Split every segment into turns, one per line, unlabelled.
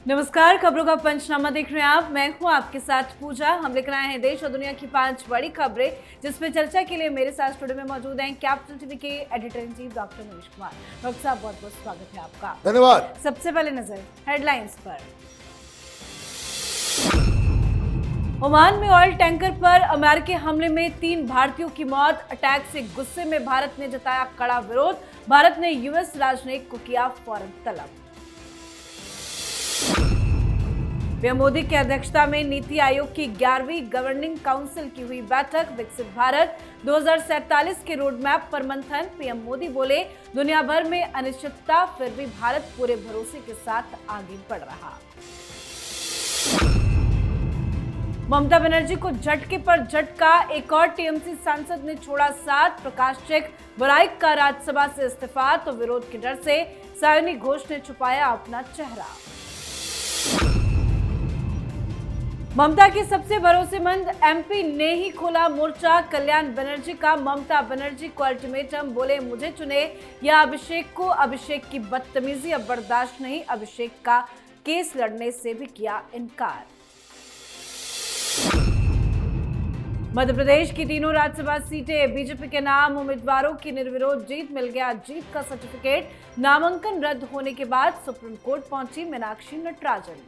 नमस्कार, खबरों का पंचनामा देख रहे हैं आप। मैं हूं आपके साथ पूजा। हम लेकर आए हैं देश और दुनिया की 5 बड़ी खबरें, जिसमें चर्चा के लिए मेरे साथ स्टूडियो में मौजूद हैं कैपिटल टीवी के editor in chief doctor Manish Kumar. Doctor साहब, बहुत बहुत स्वागत है आपका।
धन्यवाद।
सबसे पहले नजर हेडलाइंस पर। ओमान में ऑयल टैंकर पर अमेरिकी हमले में 3 भारतीयों की मौत। अटैक से गुस्से में भारत ने जताया कड़ा विरोध। भारत ने यूएस राजनयिक को किया फौरन तलब। पीएम मोदी की अध्यक्षता में नीति आयोग की 11वीं गवर्निंग काउंसिल की हुई बैठक। विकसित भारत 2047 के रोड मैप पर मंथन। पीएम मोदी बोले, दुनिया भर में अनिश्चितता, फिर भी भारत पूरे भरोसे के साथ आगे बढ़ रहा। ममता बनर्जी को झटके पर झटका। एक और टीएमसी सांसद ने छोड़ा साथ। प्रकाश चेक बराइक का राज्यसभा से इस्तीफा, तो विरोध के डर से सायोनी घोष ने छुपाया अपना चेहरा। ममता के सबसे भरोसेमंद एमपी ने ही खोला मोर्चा। कल्याण बनर्जी का ममता बनर्जी को अल्टीमेटम, बोले मुझे चुने या अभिषेक को। अभिषेक की बदतमीजी अब बर्दाश्त नहीं। अभिषेक का केस लड़ने से भी किया इनकार। मध्य प्रदेश की तीनों राज्यसभा सीटें बीजेपी के नाम। उम्मीदवारों की निर्विरोध जीत, मिल गया जीत का सर्टिफिकेट। नामांकन रद्द होने के बाद सुप्रीम कोर्ट पहुंची मीनाक्षी नटराजन।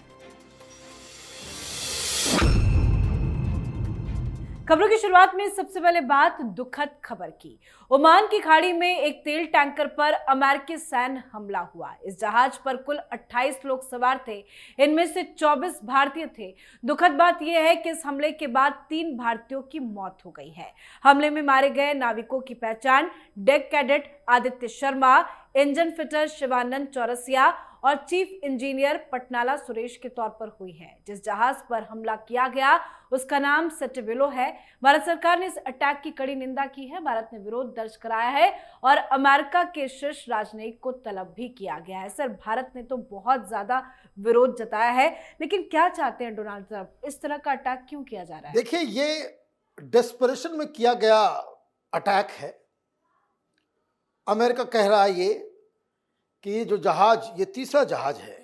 खबरों की शुरुआत में सबसे पहले बात दुखद खबर की। ओमान की खाड़ी में एक तेल टैंकर पर अमेरिकी सैन्य हमला हुआ। इस जहाज पर कुल 28 लोग सवार थे, इनमें से 24 भारतीय थे। दुखद बात यह है कि इस हमले के बाद 3 भारतीयों की मौत हो गई है। हमले में मारे गए नाविकों की पहचान deck cadet Aditya Sharma, engine fitter Shivanand Chaurasia और चीफ इंजीनियर पटनाला सुरेश के तौर पर हुई है। जिस जहाज पर हमला किया गया उसका नाम सेटेबिलो है। भारत सरकार ने इस अटैक की कड़ी निंदा की है। भारत ने विरोध दर्ज कराया है और अमेरिका के शीर्ष राजनयिक को तलब भी किया गया है। सर, भारत ने तो बहुत ज्यादा विरोध जताया है, लेकिन क्या चाहते हैं डोनाल्ड ट्रंप? इस तरह का अटैक क्यों किया जा रहा है?
देखिए, ये डेस्परेशन में किया गया अटैक है। अमेरिका कह रहा है ये कि ये जो जहाज, ये तीसरा जहाज है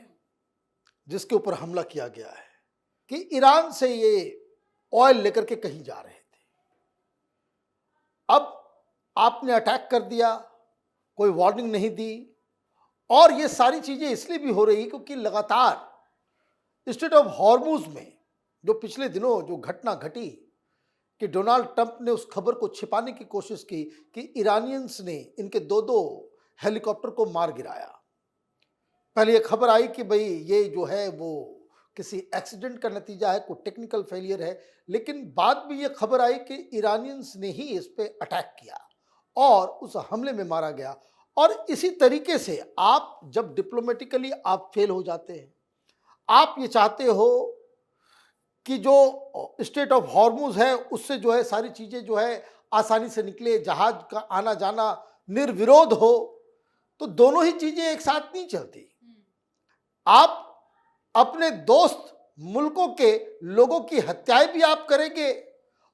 जिसके ऊपर हमला किया गया है, कि ईरान से ये ऑयल लेकर के कहीं जा रहे थे। अब आपने अटैक कर दिया, कोई वार्निंग नहीं दी। और ये सारी चीजें इसलिए भी हो रही क्योंकि लगातार स्ट्रेट ऑफ हॉर्मुज में जो पिछले दिनों जो घटना घटी, कि डोनाल्ड ट्रंप ने उस खबर को छिपाने की कोशिश की कि ईरानियंस ने इनके 2 हेलीकॉप्टर को मार गिराया। पहले ये खबर आई कि भाई ये जो है वो किसी एक्सीडेंट का नतीजा है, कोई टेक्निकल फेलियर है, लेकिन बाद में ये खबर आई कि ईरानियंस ने ही इस पे अटैक किया और उस हमले में मारा गया। और इसी तरीके से आप जब डिप्लोमेटिकली आप फेल हो जाते हैं, आप ये चाहते हो कि जो स्ट्रेट ऑफ हॉर्मुज है उससे जो है सारी चीजें जो है आसानी से निकले, जहाज का आना जाना निर्विरोध हो, तो दोनों ही चीजें एक साथ नहीं चलती। आप अपने दोस्त मुल्कों के लोगों की हत्याएं भी आप करेंगे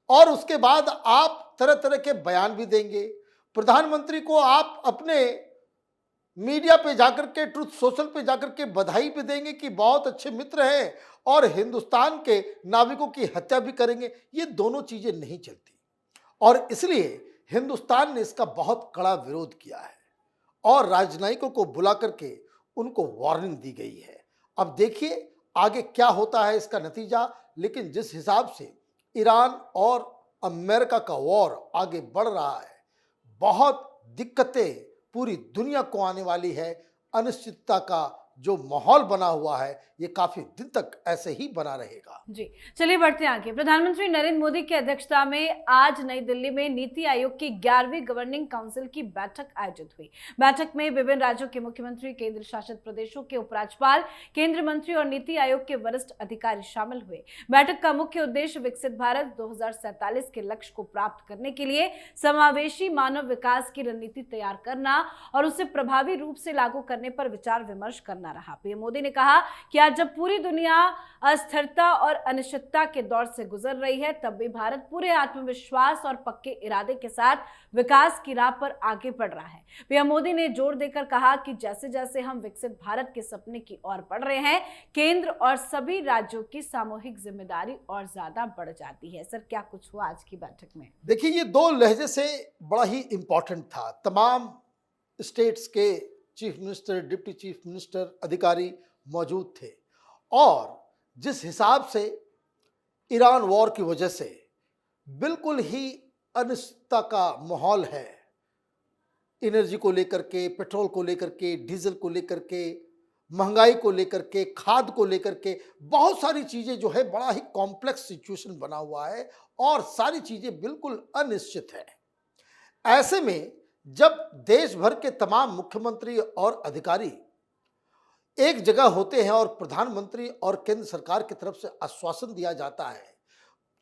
और उसके बाद आप तरह तरह के बयान भी देंगे। प्रधानमंत्री को आप अपने मीडिया पे जाकर के, ट्रुथ सोशल पे जाकर के बधाई भी देंगे कि बहुत अच्छे मित्र हैं, और हिंदुस्तान के नाविकों की हत्या भी करेंगे। ये दोनों चीजें नहीं चलती और इसलिए हिंदुस्तान ने इसका बहुत कड़ा विरोध किया है और राजनयिकों को बुला करके उनको वार्निंग दी गई है। अब देखिए आगे क्या होता है इसका नतीजा, लेकिन जिस हिसाब से ईरान और अमेरिका का वॉर आगे बढ़ रहा है, बहुत दिक्कतें पूरी दुनिया को आने वाली है। अनिश्चितता का जो माहौल बना हुआ है ये काफी दिन तक ऐसे ही बना रहेगा।
जी, चलिए बढ़ते हैं आगे। प्रधानमंत्री नरेंद्र मोदी की अध्यक्षता में आज नई दिल्ली में नीति आयोग की 11वीं गवर्निंग काउंसिल की बैठक आयोजित हुई। बैठक में विभिन्न राज्यों के मुख्यमंत्री, केंद्र शासित प्रदेशों के उपराज्यपाल, केंद्रीय मंत्री और नीति आयोग के वरिष्ठ अधिकारी शामिल हुए। बैठक का मुख्य उद्देश्य विकसित भारत 2047 के लक्ष्य को प्राप्त करने के लिए समावेशी मानव विकास की रणनीति तैयार करना और उसे प्रभावी रूप से लागू करने पर विचार विमर्श करना बना रहा। पीएम मोदी ने कहा कि आज जब पूरी दुनिया अस्थिरता और अनिश्चितता के दौर से गुजर रही है, तब भी भारत पूरे आत्मविश्वास और पक्के इरादे के साथ विकास की राह पर आगे बढ़ रहा है। पीएम मोदी ने जोर देकर कहा कि जैसे जैसे हम विकसित भारत के सपने की ओर बढ़ रहे हैं, केंद्र और सभी राज्यों की सामूहिक जिम्मेदारी और ज्यादा बढ़ जाती है। सर, क्या कुछ हुआ आज की बैठक में?
देखिए, ये दो लहजे से बड़ा ही इंपॉर्टेंट था। तमाम स्टेट्स के chief minister, deputy chief minister, अधिकारी मौजूद थे और जिस हिसाब से ईरान वॉर की वजह से बिल्कुल ही अनिश्चितता का माहौल है, एनर्जी को लेकर के, पेट्रोल को लेकर के, डीजल को लेकर के, महंगाई को लेकर के, खाद को लेकर के, बहुत सारी चीजें जो है बड़ा ही कॉम्प्लेक्स सिचुएशन बना हुआ है और सारी चीजें बिल्कुल अनिश्चित है। ऐसे में जब देश भर के तमाम मुख्यमंत्री और अधिकारी एक जगह होते हैं और प्रधानमंत्री और केंद्र सरकार की तरफ से आश्वासन दिया जाता है,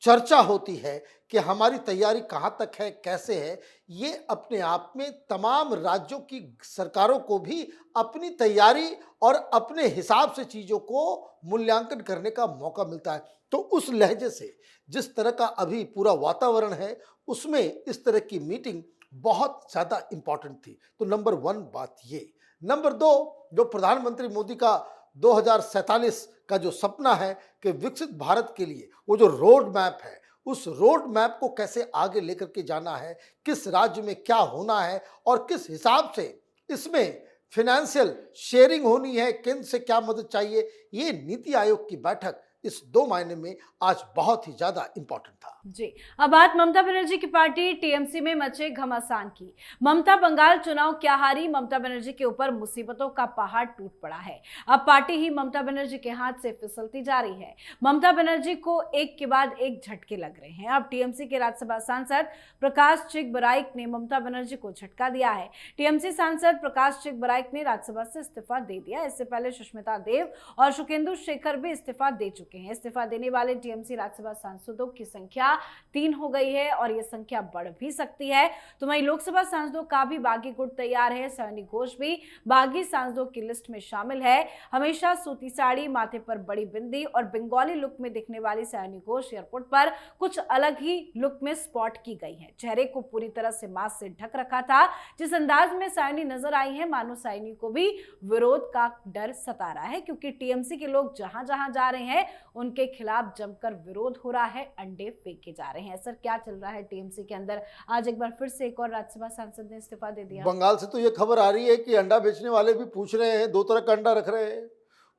चर्चा होती है कि हमारी तैयारी कहां तक है, कैसे है, ये अपने आप में तमाम राज्यों की सरकारों को भी अपनी तैयारी और अपने हिसाब से चीजों को मूल्यांकन करने का मौका मिलता है। तो उस लहजे से जिस तरह का अभी पूरा वातावरण है, उसमें इस तरह की मीटिंग बहुत ज्यादा इंपॉर्टेंट थी। तो नंबर 1 बात ये। नंबर 2, जो प्रधानमंत्री मोदी का 2047 का जो सपना है कि विकसित भारत के लिए वो जो रोड मैप है, उस रोड मैप को कैसे आगे लेकर के जाना है, किस राज्य में क्या होना है और किस हिसाब से इसमें फाइनेंशियल शेयरिंग होनी है, केंद्र से क्या मदद चाहिए, ये नीति आयोग की बैठक इस 2 मायने में आज बहुत ही ज्यादा इंपॉर्टेंट था।
जी, अब बात ममता बनर्जी की पार्टी टीएमसी में मचे घमासान की। ममता बंगाल चुनाव क्या हारी, ममता बनर्जी के ऊपर मुसीबतों का पहाड़ टूट पड़ा है। अब पार्टी ही ममता बनर्जी के हाथ से फिसलती जा रही है। ममता बनर्जी को एक के बाद एक झटके लग रहे हैं। अब टीएमसी के राज्यसभा सांसद प्रकाश चिकबराइक ने ममता बनर्जी को झटका दिया है। टीएमसी सांसद प्रकाश चिकबराइक ने राज्यसभा से इस्तीफा दे दिया। इससे पहले सुष्मिता देव और शुकेंदु शेखर भी इस्तीफा दे चुके हैं। इस्तीफा देने वाले टीएमसी राज्यसभा सांसदों की संख्या 3 हो गई है और यह संख्या बढ़ भी सकती है। तो वहीं लोकसभा सांसदों का भी बागी गुट तैयार है। सयानी घोष भी बागी सांसदों की लिस्ट में शामिल है। हमेशा सूती साड़ी, माथे पर बड़ी बिंदी और बंगाली लुक में दिखने वाली सयानी घोष एयरपोर्ट पर कुछ अलग ही लुक में स्पॉट की गई है। चेहरे को पूरी तरह से मास्क से ढक रखा था। जिस अंदाज में सयानी नजर आई है, मानो सयानी को भी विरोध का डर सता रहा है, क्योंकि टीएमसी के लोग जहां जहां जा रहे हैं उनके खिलाफ जमकर विरोध हो रहा है, अंडे फेंके जा रहे हैं। सर, क्या चल रहा है टीएमसी के अंदर? आज एक बार फिर से एक और राज्यसभा सांसद ने इस्तीफा दे दिया।
बंगाल से तो ये खबर आ रही है कि अंडा बेचने वाले भी पूछ रहे हैं, 2 तरह का अंडा रख रहे हैं।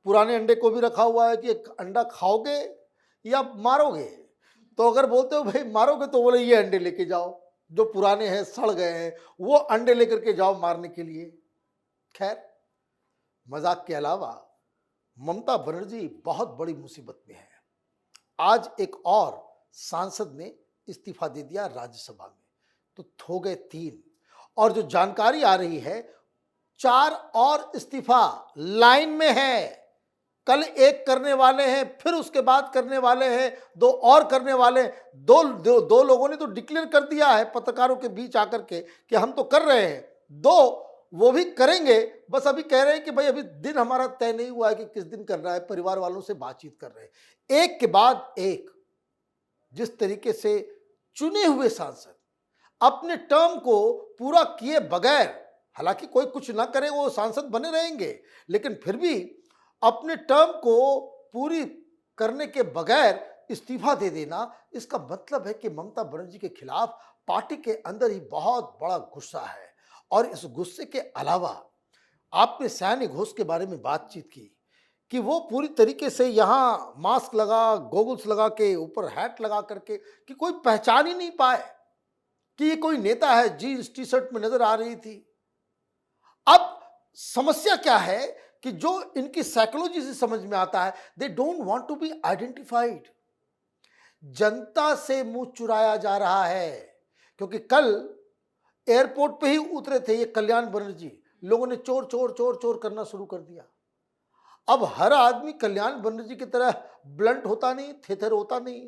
पुराने अंडे को भी रखा हुआ है कि एक अंडा खाओगे या मारोगे। तो अगर बोलते हो भाई मारोगे, तो बोले ये अंडे लेके जाओ, जो पुराने हैं, सड़ गए हैं, वो अंडे लेकर के जाओ मारने के लिए। खैर, मजाक के अलावा ममता बनर्जी बहुत बड़ी मुसीबत में है। आज एक और सांसद ने इस्तीफा दे दिया राज्यसभा में, तो हो गए 3। और जो जानकारी आ रही है, 4 और इस्तीफा लाइन में है। कल एक करने वाले हैं, फिर उसके बाद करने वाले हैं, 2 और करने वाले हैं। दो लोगों ने तो डिक्लेयर कर दिया है पत्रकारों के बीच आकर के कि हम तो कर रहे हैं, 2 वो भी करेंगे। बस अभी कह रहे हैं कि भाई अभी दिन हमारा तय नहीं हुआ है कि किस दिन करना है, परिवार वालों से बातचीत कर रहे हैं। एक के बाद एक जिस तरीके से चुने हुए सांसद अपने टर्म को पूरा किए बगैर, हालांकि कोई कुछ ना करे वो सांसद बने रहेंगे, लेकिन फिर भी अपने टर्म को पूरी करने के बगैर इस्तीफा दे देना, इसका मतलब है कि ममता बनर्जी के खिलाफ पार्टी के अंदर ही बहुत बड़ा गुस्सा है। और इस गुस्से के अलावा आपने सयानी घोष के बारे में बातचीत की कि वो पूरी तरीके से यहाँ मास्क लगा, गोगल्स लगा के, ऊपर हैट लगा करके, कि कोई पहचान ही नहीं पाए कि ये कोई नेता है। जीन्स टी शर्ट में नजर आ रही थी। अब समस्या क्या है कि जो इनकी साइकोलॉजी से समझ में आता है, they don't want to be identified. जनता से मुंह चुराया जा रहा है, क्योंकि कल एयरपोर्ट पे ही उतरे थे ये कल्याण बनर्जी, लोगों ने चोर चोर चोर चोर करना शुरू कर दिया। अब हर आदमी कल्याण बनर्जी की तरह ब्लंट होता नहीं, थेथर होता नहीं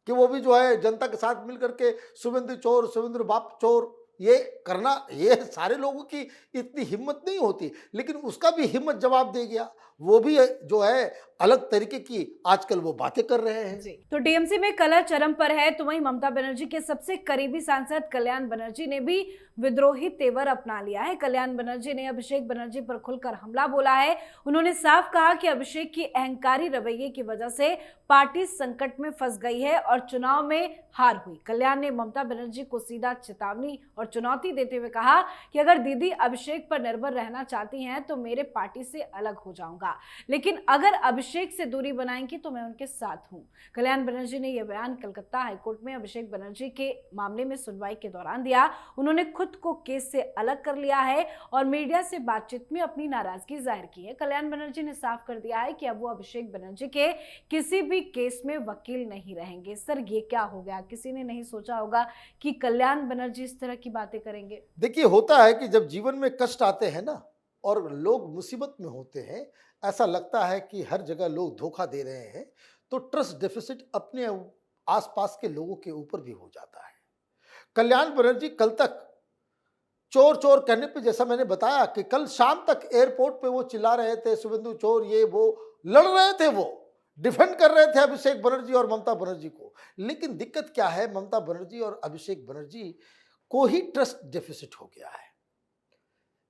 कि वो भी जो है जनता के साथ मिलकर के शुभेंदु चोर, शुभेंदु बाप चोर, ये करना, ये सारे लोगों की इतनी हिम्मत नहीं होती, लेकिन उसका भी हिम्मत जवाब दे गया। वो भी जो है अलग तरीके की आजकल वो बातें कर रहे हैं।
जी, तो टीएमसी में कलह चरम पर है, तो वहीं ममता बनर्जी के सबसे करीबी सांसद कल्याण बनर्जी ने भी विद्रोही तेवर अपना लिया है। कल्याण बनर्जी ने अभिषेक बनर्जी पर खुलकर हमला बोला है। उन्होंने साफ कहा कि अभिषेक की अहंकारी रवैये की वजह से पार्टी संकट में फंस गई है और चुनाव में हार हुई। कल्याण ने ममता बनर्जी को सीधा चेतावनी और चुनौती देते हुए कहा कि अगर दीदी अभिषेक पर निर्भर रहना चाहती हैं तो मेरे पार्टी से अलग हो जाऊंगा, लेकिन अगर अभिषेक से दूरी बनाएंगी तो मैं उनके साथ हूं। कल्याण बनर्जी ने यह बयान कलकत्ता हाईकोर्ट में अभिषेक बनर्जी के मामले में सुनवाई के दौरान दिया। उन्होंने खुद को केस से अलग कर लिया है और मीडिया से बातचीत में अपनी नाराजगी जाहिर की है। कल्याण बनर्जी ने साफ कर दिया है कि अब वो अभिषेक बनर्जी के किसी भी केस में वकील नहीं रहेंगे। सर, ये क्या हो गया? किसी ने नहीं सोचा होगा कि कल्याण बनर्जी इस तरह की बातें करेंगे।
देखिए, होता है कि जब जीवन में कष्ट आते हैं ना और लोग मुसीबत में होते हैं, ऐसा लगता है कि हर जगह लोग धोखा दे रहे हैं, तो ट्रस्ट डेफिसिट अपने आसपास के लोगों के ऊपर भी हो जाता है। कल्याण बनर्जी कल तक चोर चोर कहने पे, जैसा मैंने बताया कि कल शाम तक एयरपोर्ट पे वो चिल्ला रहे थे, शुभेंदु चोर, ये वो लड़ रहे थे, वो डिफेंड कर रहे थे अभिषेक बनर्जी और ममता बनर्जी को। लेकिन दिक्कत क्या है, ममता बनर्जी और अभिषेक बनर्जी को ही ट्रस्ट डेफिसिट हो गया है।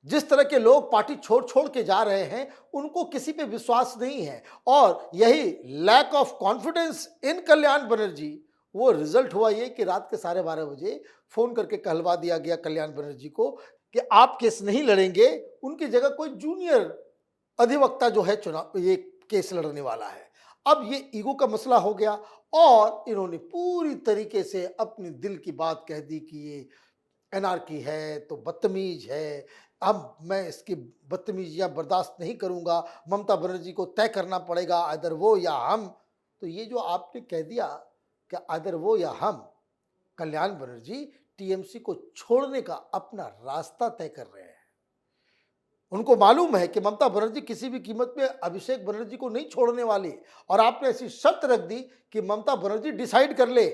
जिस तरह के लोग पार्टी छोड़ छोड़ के जा रहे हैं, उनको किसी पे विश्वास नहीं है, और यही lack of confidence in Kalyan Banerjee, वो रिजल्ट हुआ ये कि रात के 12:30 बजे फोन करके कहलवा दिया गया कल्याण बनर्जी को कि आप केस नहीं लड़ेंगे, उनकी जगह कोई जूनियर अधिवक्ता जो है चुनाव ये केस लड़ने वाला है। अब ये ईगो का मसला हो गया और इन्होंने पूरी तरीके से अपनी दिल की बात कह दी कि ये एनार्की है तो बदतमीज है, अब मैं इसकी बदतमीजियां बर्दाश्त नहीं करूंगा, ममता बनर्जी को तय करना पड़ेगा, आइदर वो या हम। तो ये जो आपने कह दिया कि आइदर वो या हम, कल्याण बनर्जी टीएमसी को छोड़ने का अपना रास्ता तय कर रहे हैं। उनको मालूम है कि ममता बनर्जी किसी भी कीमत पे अभिषेक बनर्जी को नहीं छोड़ने वाली, और आपने ऐसी शर्त रख दी कि ममता बनर्जी डिसाइड कर ले।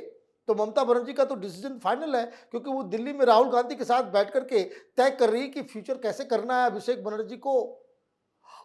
तो ममता बनर्जी का तो डिसीजन फाइनल है, क्योंकि वो दिल्ली में राहुल गांधी के साथ बैठ करके तय कर रही है कि फ्यूचर कैसे करना है अभिषेक बनर्जी को,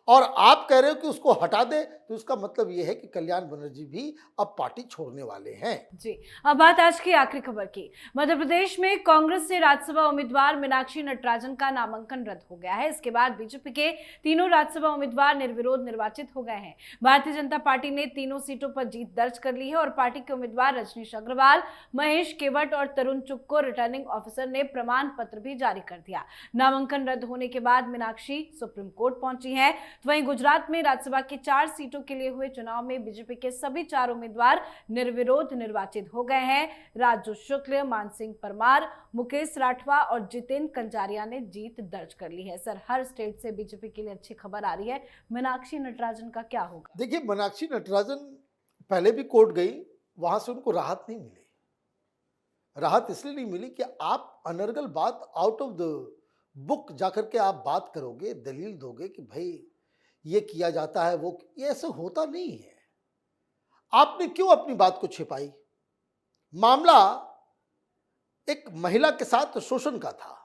और आप कह रहे हो कि उसको हटा दे, तो इसका मतलब ये है कि कल्याण बनर्जी भी अब पार्टी छोड़ने वाले हैं।
जी, अब बात आज की आखिरी खबर की। मध्य प्रदेश में कांग्रेस से राज्यसभा उम्मीदवार मीनाक्षी नटराजन का नामांकन रद्द हो गया है। इसके बाद बीजेपी के तीनों राज्यसभा उम्मीदवार निर्विरोध निर्वाचित हो गए हैं। भारतीय जनता पार्टी ने तीनों सीटों पर जीत दर्ज कर ली है और पार्टी के उम्मीदवार रजनीश अग्रवाल, महेश केवट और तरुण चुग को रिटर्निंग ऑफिसर ने प्रमाण पत्र भी जारी कर दिया। नामांकन रद्द होने के बाद मीनाक्षी सुप्रीम कोर्ट पहुंची है। तो वहीं गुजरात में राज्यसभा की 4 सीटों के लिए हुए चुनाव में बीजेपी के सभी 4 उम्मीदवार निर्विरोध निर्वाचित हो गए हैं। राजू शुक्ल, मानसिंह परमार, मुकेश राठवा और जितेंद्र कंजारिया ने जीत दर्ज कर ली है। सर, हर स्टेट से बीजेपी के लिए अच्छी खबर आ रही है, मीनाक्षी नटराजन का क्या होगा?
देखिए, मीनाक्षी नटराजन पहले भी कोर्ट गई, वहां से उनको राहत नहीं मिली। राहत इसलिए नहीं मिली कि आप अनर्गल बात आउट ऑफ द बुक जाकर के आप बात करोगे, दलील दोगे कि भाई ये किया जाता है, वो, ये ऐसे होता नहीं है। आपने क्यों अपनी बात को छिपाई? मामला एक महिला के साथ शोषण का था,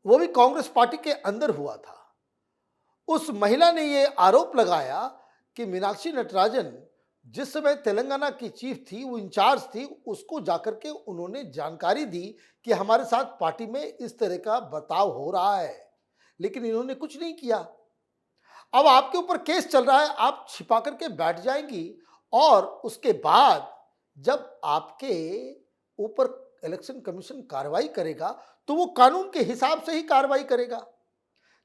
वो भी कांग्रेस पार्टी के अंदर हुआ था। उस महिला ने ये आरोप लगाया कि मीनाक्षी नटराजन जिस समय तेलंगाना की चीफ थी, वो इंचार्ज थी, उसको जाकर के उन्होंने जानकारी दी कि हमारे साथ पार्टी में इस तरह का बर्ताव हो रहा है, लेकिन इन्होंने कुछ नहीं किया। अब आपके ऊपर केस चल रहा है, आप छिपा करके बैठ जाएंगी, और उसके बाद जब आपके ऊपर इलेक्शन कमीशन कार्रवाई करेगा तो वो कानून के हिसाब से ही कार्रवाई करेगा।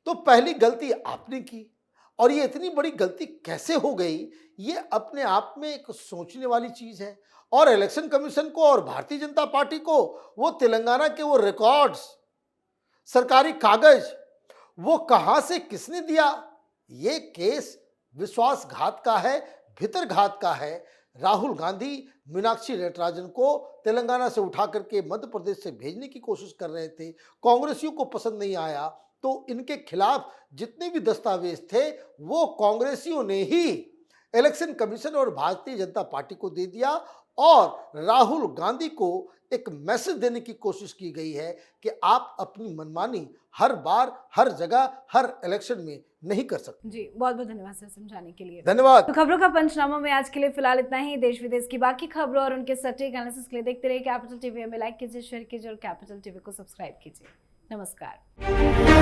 तो पहली गलती आपने की, और ये इतनी बड़ी गलती कैसे हो गई, ये अपने आप में एक सोचने वाली चीज है। और इलेक्शन कमीशन को और भारतीय जनता पार्टी को वो तेलंगाना के वो रिकॉर्ड्स, सरकारी कागज, वो कहां से किसने दिया, ये केस विश्वासघात का है, भीतरघात का है। राहुल गांधी मीनाक्षी नटराजन को तेलंगाना से उठा करके मध्य प्रदेश से भेजने की कोशिश कर रहे थे, कांग्रेसियों को पसंद नहीं आया, तो इनके खिलाफ जितने भी दस्तावेज थे वो कांग्रेसियों ने ही इलेक्शन कमीशन और भारतीय जनता पार्टी को दे दिया और राहुल गांधी को एक मैसेज देने की कोशिश की गई है कि आप अपनी मनमानी हर बार, हर जगह, हर इलेक्शन में नहीं कर सकते।
जी, बहुत बहुत धन्यवाद सर समझाने के लिए।
धन्यवाद।
तो खबरों का पंचनामा में आज के लिए फिलहाल इतना ही। देश विदेश की बाकी खबरों और उनके सटीक एनालिसिस के लिए देखते रहिए कैपिटल टीवी। हमें लाइक कीजिए, शेयर कीजिए और कैपिटल टीवी को सब्सक्राइब कीजिए। नमस्कार।